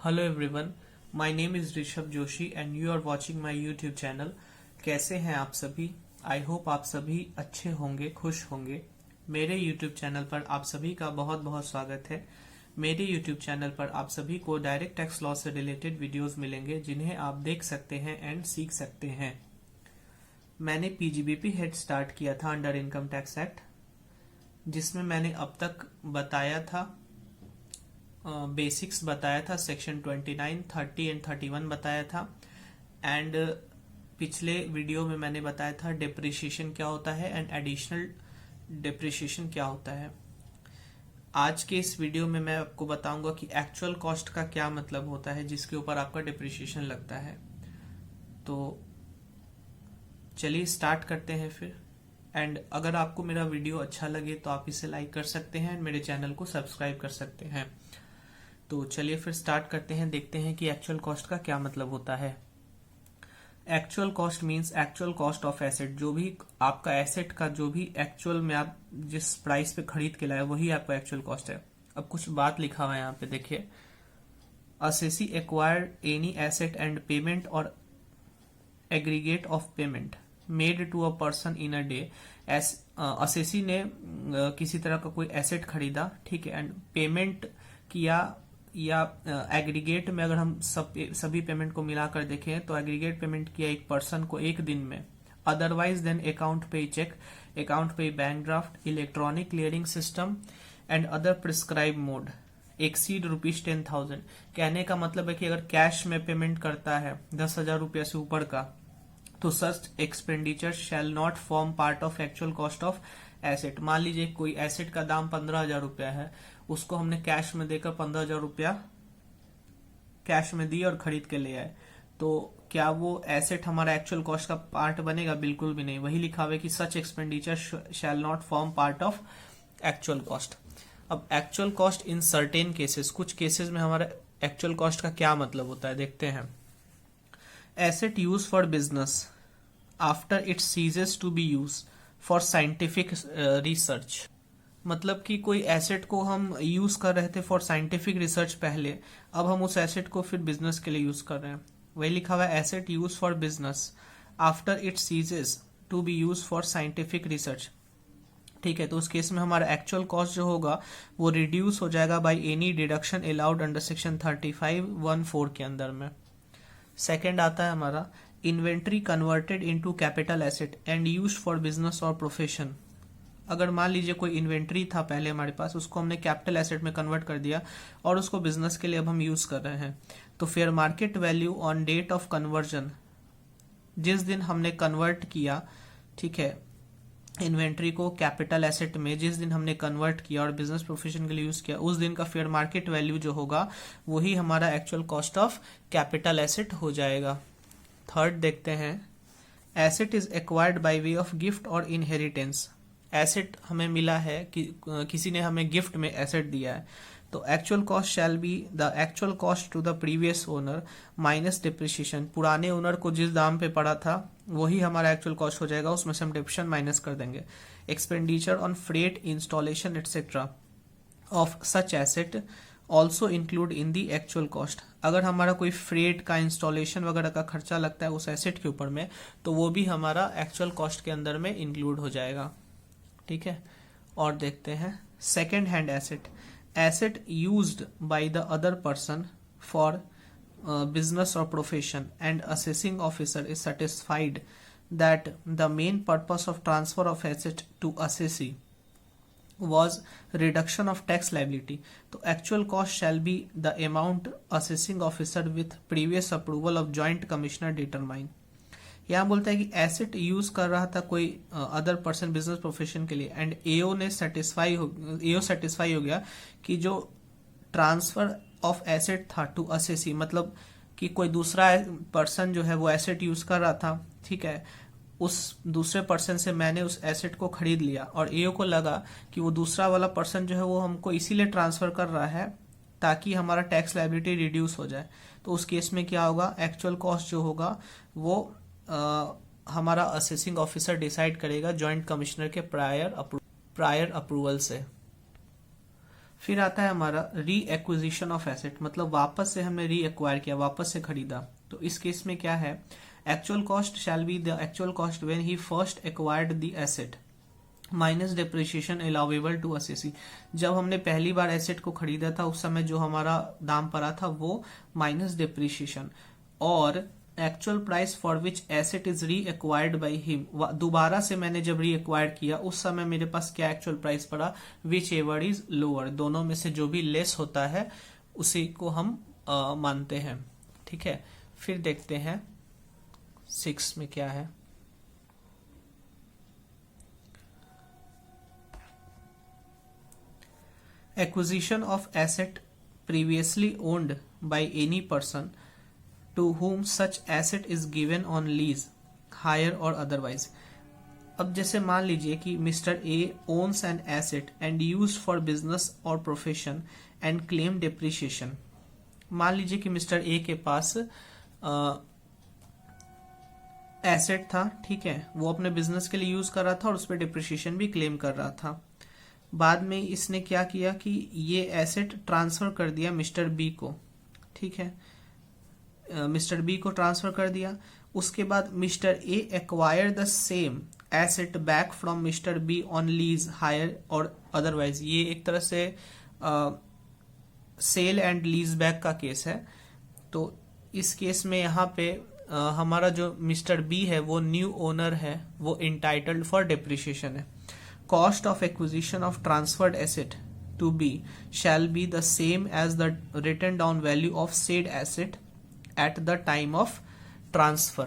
Hello everyone, my name is Rishabh Joshi and you are watching my YouTube channel. कैसे हैं आप सभी? आई होप आप सभी अच्छे होंगे, खुश होंगे। मेरे यूट्यूब चैनल पर आप सभी का बहुत बहुत स्वागत है। मेरे यूट्यूब चैनल पर आप सभी को डायरेक्ट टैक्स लॉ से रिलेटेड वीडियोस मिलेंगे जिन्हें आप देख सकते हैं एंड सीख सकते हैं। मैंने पीजीबीपी हेड स्टार्ट किया था अंडर इनकम टैक्स एक्ट, जिसमें मैंने अब तक बताया था, बेसिक्स बताया था, सेक्शन 29, 30 एंड 31 बताया था। एंड पिछले वीडियो में मैंने बताया था डिप्रिशिएशन क्या होता है एंड एडिशनल डिप्रिशिएशन क्या होता है। आज के इस वीडियो में मैं आपको बताऊंगा कि एक्चुअल कॉस्ट का क्या मतलब होता है जिसके ऊपर आपका डिप्रिशिएशन लगता है। तो चलिए स्टार्ट करते हैं फिर। एंड अगर आपको मेरा वीडियो अच्छा लगे तो आप इसे लाइक कर सकते हैं, मेरे चैनल को सब्सक्राइब कर सकते हैं। तो चलिए फिर स्टार्ट करते हैं, देखते हैं कि एक्चुअल कॉस्ट का क्या मतलब होता है। Actual cost means actual cost of asset. जो भी आपका एसेट का जो भी एक्चुअल में आप जिस प्राइस पे खरीद के लाए वही आपका एक्चुअल कॉस्ट है। अब कुछ बात लिखा हुआ है यहाँ पे, देखिए। Assessee acquired any asset and payment or aggregate of payment made to a person in a day. Assessee ने किसी तरह का कोई एसेट खरीदा, ठीक है, एंड पेमेंट किया, या एग्रीगेट में अगर हम सभी पेमेंट को मिलाकर देखें तो एग्रीगेट पेमेंट किया एक पर्सन को एक दिन में। अदरवाइज देन अकाउंट पे चेक, अकाउंट पे bank draft, electronic clearing system and other prescribe mode exceed ₹10,000। कहने का मतलब है कि अगर कैश में पेमेंट करता है 10,000 रुपया से ऊपर का, तो such expenditure shall not form part of actual cost of asset. मान लीजिए कोई एसेट का दाम 15,000 रुपया है, उसको हमने कैश में देकर 15,000 रुपया कैश में दी और खरीद के ले आए, तो क्या वो एसेट हमारा एक्चुअल कॉस्ट का पार्ट बनेगा? बिल्कुल भी नहीं। वही लिखा हुआ है कि such expenditure shall not form part of actual cost. अब actual cost in certain cases, कुछ केसेस में हमारा एक्चुअल कॉस्ट का क्या मतलब होता है, देखते हैं। Asset use for business after it ceases to be use for scientific research. मतलब कि कोई एसेट को हम यूज कर रहे थे फॉर साइंटिफिक रिसर्च पहले, अब हम उस एसेट को फिर बिजनेस के लिए यूज कर रहे हैं। वही लिखा हुआ है asset use for business after it ceases to be use for scientific research, ठीक है। तो उस केस में हमारा एक्चुअल कॉस्ट जो होगा वो रिड्यूस हो जाएगा by any deduction allowed under section 35(1)(4) के अंदर में। सेकेंड आता है हमारा inventory converted into capital asset and used for business और प्रोफेशन। अगर मान लीजिए कोई इन्वेंट्री था पहले हमारे पास, उसको हमने कैपिटल एसेट में कन्वर्ट कर दिया और उसको बिजनेस के लिए अब हम यूज कर रहे हैं, तो fair market value on date of conversion, जिस दिन हमने कन्वर्ट किया, ठीक है, इन्वेंट्री को कैपिटल एसेट में जिस दिन हमने कन्वर्ट किया और बिजनेस प्रोफेशन के लिए यूज किया, उस दिन का फेयर मार्केट वैल्यू जो होगा वही हमारा actual cost of capital asset हो जाएगा। थर्ड देखते हैं, asset is acquired by way of gift और इनहेरिटेंस। एसेट हमें मिला है कि किसी ने हमें गिफ्ट में एसेट दिया है, तो actual cost shall be the actual cost to the previous owner minus depreciation. पुराने ओनर को जिस दाम पे पड़ा था वही हमारा एक्चुअल कॉस्ट हो जाएगा, उसमें से हम डिप्रिसिएशन माइनस कर देंगे। Expenditure on freight, installation etcetera of such asset also include in the actual cost. अगर हमारा कोई फ्रेट का, इंस्टॉलेशन वगैरह का खर्चा लगता है उस एसेट के ऊपर में, तो वो भी हमारा एक्चुअल कॉस्ट के अंदर में इंक्लूड हो जाएगा, ठीक है। और देखते हैं second hand asset, asset used by the other person for business और profession and assessing officer is satisfied that the main purpose of transfer of asset to assessee was reduction of tax liability, तो actual cost shall be the amount assessing officer with previous approval of joint commissioner determine। यहाँ बोलता है कि asset use कर रहा था कोई other person business profession के लिए एंड एओ सेटिस्फाई हो गया कि जो ट्रांसफर ऑफ एसेट था टू असेसी, मतलब कि कोई दूसरा पर्सन जो है वो एसेट यूज कर रहा था, ठीक है, उस दूसरे पर्सन से मैंने उस एसेट को खरीद लिया और एओ को लगा कि वो दूसरा वाला पर्सन जो है वो हमको इसीलिए ट्रांसफर कर रहा है ताकि हमारा टैक्स लायबिलिटी रिड्यूस हो जाए। तो उस केस में क्या होगा, एक्चुअल कॉस्ट जो होगा वो हमारा असेसिंग ऑफिसर डिसाइड करेगा जॉइंट कमिश्नर के प्रायर अप्रूवल से। फिर आता है हमारा री एक्विजिशन ऑफ एसेट, मतलब वापस से हमने री एक्वायर किया, वापस से खरीदा। तो इस केस में क्या है, actual cost shall be the actual cost when he first acquired the asset minus depreciation allowable to assessee. जब हमने पहली बार एसेट को खरीदा था उस समय जो हमारा दाम पड़ा था वो माइनस डिप्रिसिएशन, और actual price for which asset is री एक्वायर्ड बाई हिम, दोबारा से मैंने जब री एक्वायर किया उस समय मेरे पास क्या एक्चुअल प्राइस पड़ा, विच एवर इज लोअर, दोनों में से जो भी लेस होता है उसी को हम मानते हैं। ठीक है, फिर देखते हैं 6 में क्या है। Acquisition of asset previously owned by any person to whom such asset is given on lease, hire or otherwise। अब जैसे मान लीजिए कि mister A owns an asset and used for business or profession and claim depreciation। मान लीजिए कि mister A के पास asset था, ठीक है, वो अपने बिजनेस के लिए यूज कर रहा था और उस पर डिप्रिसिएशन भी क्लेम कर रहा था। बाद में इसने क्या किया कि ये एसेट ट्रांसफर कर दिया मिस्टर बी को, ठीक है, मिस्टर बी को ट्रांसफर कर दिया। उसके बाद mister A acquire the same asset back from mister B on lease, hire और अदरवाइज। ये एक तरह से सेल एंड लीज बैक का केस है। तो इस केस में यहाँ पे हमारा जो मिस्टर बी है वो न्यू ओनर है, वो इंटाइटल्ड फॉर डिप्रिसिएशन है। Cost of acquisition of transferred asset to B shall be the same as the written down value of said asset at the time of transfer।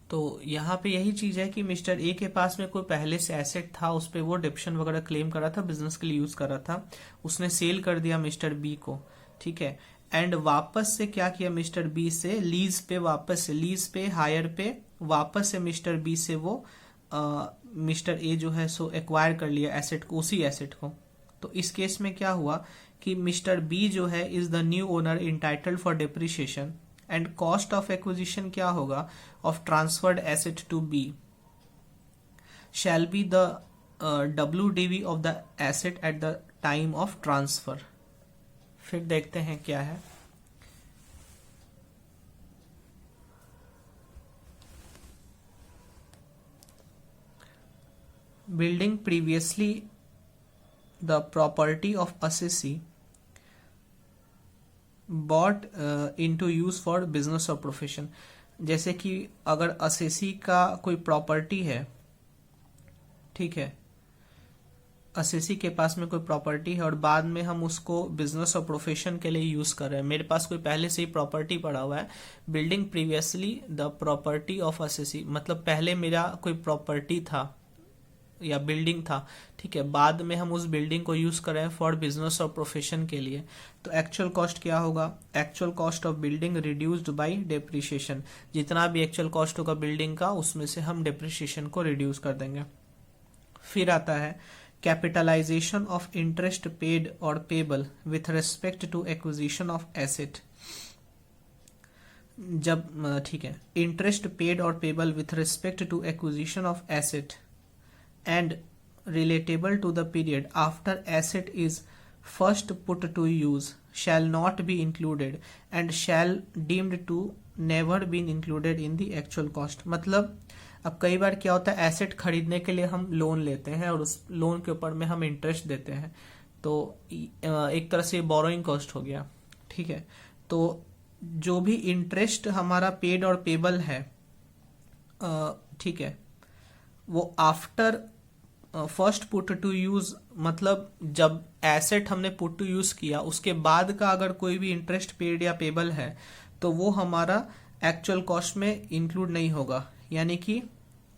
तो यहाँ पे यही चीज है कि मिस्टर ए के पास में कोई पहले से एसेट था, उस पर वो डिप्शन वगैरह क्लेम कर रहा था, बिजनेस के लिए यूज कर रहा था, उसने सेल कर दिया मिस्टर बी को, ठीक है, एंड वापस से क्या किया मिस्टर बी से लीज पे, वापस से लीज पे, हायर पे वापस से मिस्टर बी से वो मिस्टर ए जो है सो एक्वायर कर लिया एसेट को, उसी एसेट को। तो इस केस में क्या हुआ कि मिस्टर बी जो है is the new owner entitled for depreciation, and cost of acquisition क्या होगा of transferred asset to be shall be the WDV of the asset at the time of transfer. फिर देखते हैं क्या है। Building previously the property of assessee bought into use for business or profession। जैसे कि अगर असेसी का कोई प्रॉपर्टी है, ठीक है, असेसी के पास में कोई प्रॉपर्टी है और बाद में हम उसको बिजनेस और प्रोफेशन के लिए यूज कर रहे हैं, मेरे पास कोई पहले से ही प्रॉपर्टी पड़ा हुआ है। Building previously the property of assessee, मतलब पहले मेरा कोई प्रॉपर्टी था या बिल्डिंग था, ठीक है, बाद में हम उस बिल्डिंग को यूज कर रहे हैं फॉर बिजनेस और प्रोफेशन के लिए। तो एक्चुअल कॉस्ट क्या होगा, actual cost of building reduced by depreciation. जितना भी एक्चुअल कॉस्ट होगा बिल्डिंग का उसमें से हम डिप्रिसिएशन को रिड्यूस कर देंगे। फिर आता है कैपिटलाइजेशन ऑफ इंटरेस्ट पेड और payable with respect to acquisition of asset. जब ठीक है, इंटरेस्ट पेड और payable with respect to acquisition of asset and relatable to the period after asset is first put to use shall not be included and shall deemed to never been included in the actual cost। मतलब अब कई बार क्या होता है, asset खरीदने के लिए हम लोन लेते हैं और उस लोन के ऊपर में हम इंटरेस्ट देते हैं, तो एक तरह से बोरोइंग कॉस्ट हो गया, ठीक है। तो जो भी इंटरेस्ट हमारा पेड और पेबल है, ठीक है, वो after first put to use, मतलब जब एसेट हमने पुट टू यूज किया उसके बाद का अगर कोई भी इंटरेस्ट पेड या पेबल है तो वो हमारा एक्चुअल कॉस्ट में इंक्लूड नहीं होगा, यानी कि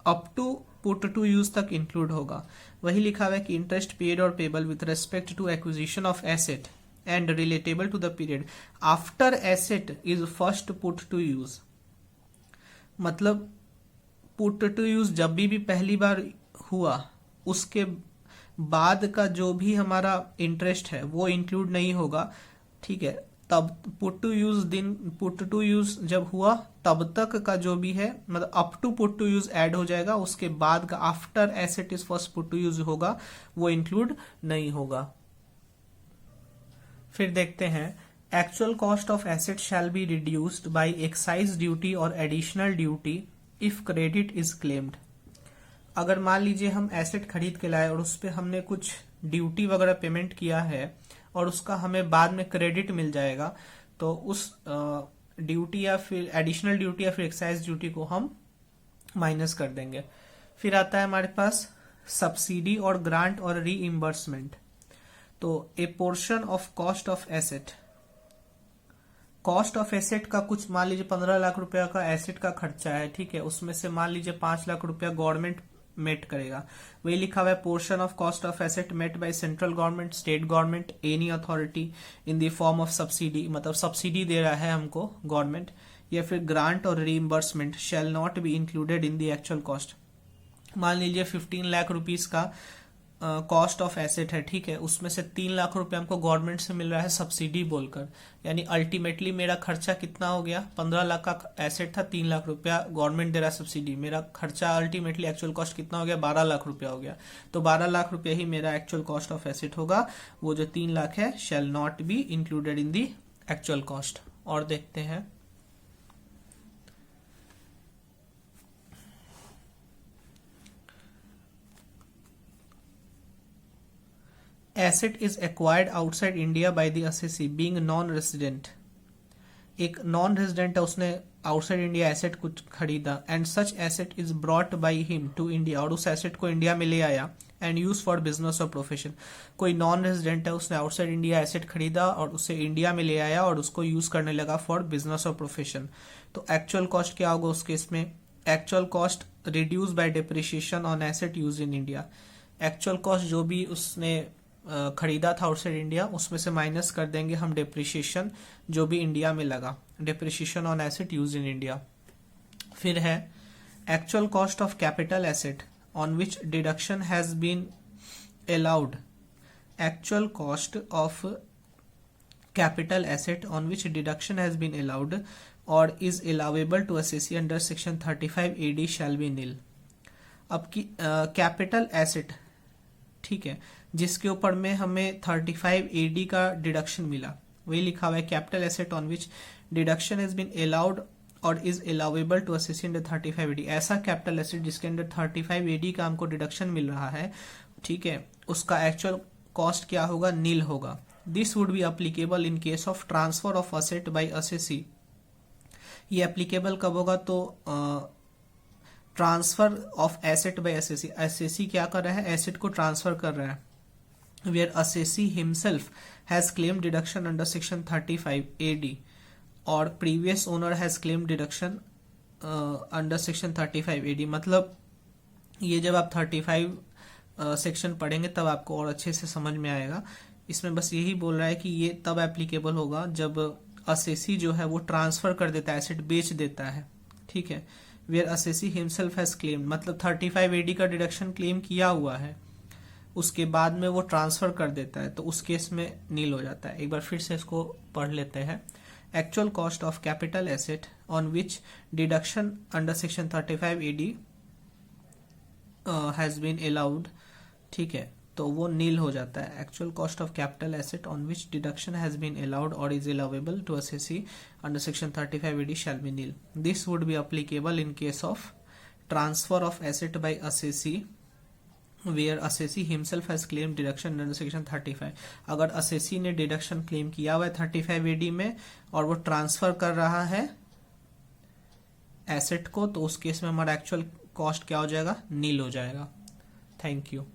up to put to use तक इंक्लूड होगा। वही लिखा हुआ है कि इंटरेस्ट पेड और payable with respect to acquisition of asset and relatable to the period after asset is first put to use. मतलब पुट टू यूज जब भी पहली बार हुआ उसके बाद का जो भी हमारा इंटरेस्ट है वो इंक्लूड नहीं होगा, ठीक है, तब पुट टू यूज जब हुआ तब तक का जो भी है, मतलब up to put to use add हो जाएगा, उसके बाद का after asset is first put to use होगा वो इंक्लूड नहीं होगा। फिर देखते हैं, actual cost of asset shall be reduced by excise duty or additional duty if credit is claimed. अगर मान लीजिए हम एसेट खरीद के लाए और उस पर हमने कुछ ड्यूटी वगैरह पेमेंट किया है और उसका हमें बाद में क्रेडिट मिल जाएगा, तो उस ड्यूटी या फिर एडिशनल ड्यूटी या फिर एक्साइज ड्यूटी को हम माइनस कर देंगे। फिर आता है हमारे पास सब्सिडी और ग्रांट और रीइंबर्समेंट। तो ए portion of cost of asset, cost of asset का कुछ मान लीजिए 15 लाख रुपया का एसेट का खर्चा है, ठीक है, उसमें से मान लीजिए 5 लाख रुपया गवर्नमेंट मेट करेगा, वही लिखा हुआ है portion of cost of asset met by central government, state government, any authority in the form of subsidy, मतलब सब्सिडी दे रहा है हमको गवर्नमेंट, या फिर ग्रांट और reimbursement shall not be included in the actual cost. मान लीजिए 15 लाख रुपीस का कॉस्ट ऑफ एसेट है, ठीक है, उसमें से 3 लाख रुपए हमको गवर्नमेंट से मिल रहा है सब्सिडी बोलकर, यानी अल्टीमेटली मेरा खर्चा कितना हो गया, 15 लाख का एसेट था, 3 लाख रुपया गवर्नमेंट दे रहा है सब्सिडी, मेरा खर्चा अल्टीमेटली एक्चुअल कॉस्ट कितना हो गया, 12 लाख रुपया हो गया। तो 12 लाख रुपया ही मेरा एक्चुअल कॉस्ट ऑफ एसेट होगा, वो जो 3 लाख है shall not be included in the actual cost. और देखते हैं, asset is acquired outside India by the assessee being non resident. एक नॉन रेजिडेंट है, उसने आउटसाइड इंडिया एसेट कुछ खरीदा, and such asset is brought by him to India, और उस एसेट को इंडिया में ले आया, एंड यूज फॉर बिजनेस और प्रोफेशन। कोई नॉन रेजिडेंट है, उसने आउटसाइड इंडिया एसेट खरीदा और उसे इंडिया में ले आया और उसको यूज करने लगा फॉर बिजनेस और प्रोफेशन। तो एक्चुअल कॉस्ट क्या होगा उस केस में, actual cost reduce by depreciation on asset use in India. Actual cost जो भी उसने खरीदा था आउटसाइड इंडिया, उसमें से माइनस कर देंगे हम डिप्रिसिएशन जो भी इंडिया में लगा, depreciation on asset use in India. फिर है actual cost of capital asset on which deduction has been allowed, actual cost of capital asset on which deduction has been allowed or is allowable to assessee under section 35 AD shall be nil. अब की capital asset, ठीक है, जिसके ऊपर में हमें 35 AD का deduction मिला, वही लिखा हुआ है capital asset on which deduction has been allowed or is allowable to assessee under 35 AD। ऐसा कैपिटल एसेट जिसके अंडर 35 AD का हमको डिडक्शन मिल रहा है, ठीक है, उसका एक्चुअल कॉस्ट क्या होगा, नील होगा। This would be applicable in case of transfer of asset by assessee. ये एप्लीकेबल कब होगा, तो transfer of asset by assessee. Assessee क्या कर रहा है, एसेट को ट्रांसफर कर रहा है, where assessee himself has claim deduction under section 35 AD और previous owner has claim deduction under section 35 AD। मतलब ये जब आप 35 सेक्शन पढ़ेंगे तब आपको और अच्छे से समझ में आएगा। इसमें बस यही बोल रहा है कि ये तब एप्लीकेबल होगा जब असेसी जो है वो ट्रांसफर कर देता है, एसेट बेच देता है, ठीक है, where assessee himself has claim, मतलब 35 AD का डिडक्शन क्लेम किया हुआ है, उसके बाद में वो ट्रांसफर कर देता है, तो उस केस में नील हो जाता है। एक बार फिर से इसको पढ़ लेते हैं। Actual cost of capital asset on which deduction under section 35 AD has been allowed, ठीक है, तो वो नील हो जाता है। Actual cost of capital asset on which deduction has been allowed or is allowable to assessee under section 35 AD shall be nil. This would be applicable in case of transfer of asset by assessee where assessee himself has claim deduction under section 35। अगर assessee ने deduction claim किया हुआ है 35 AD में और वो transfer कर रहा है एसेट को, तो उस केस में हमारा एक्चुअल कॉस्ट क्या हो जाएगा, नील हो जाएगा। Thank you.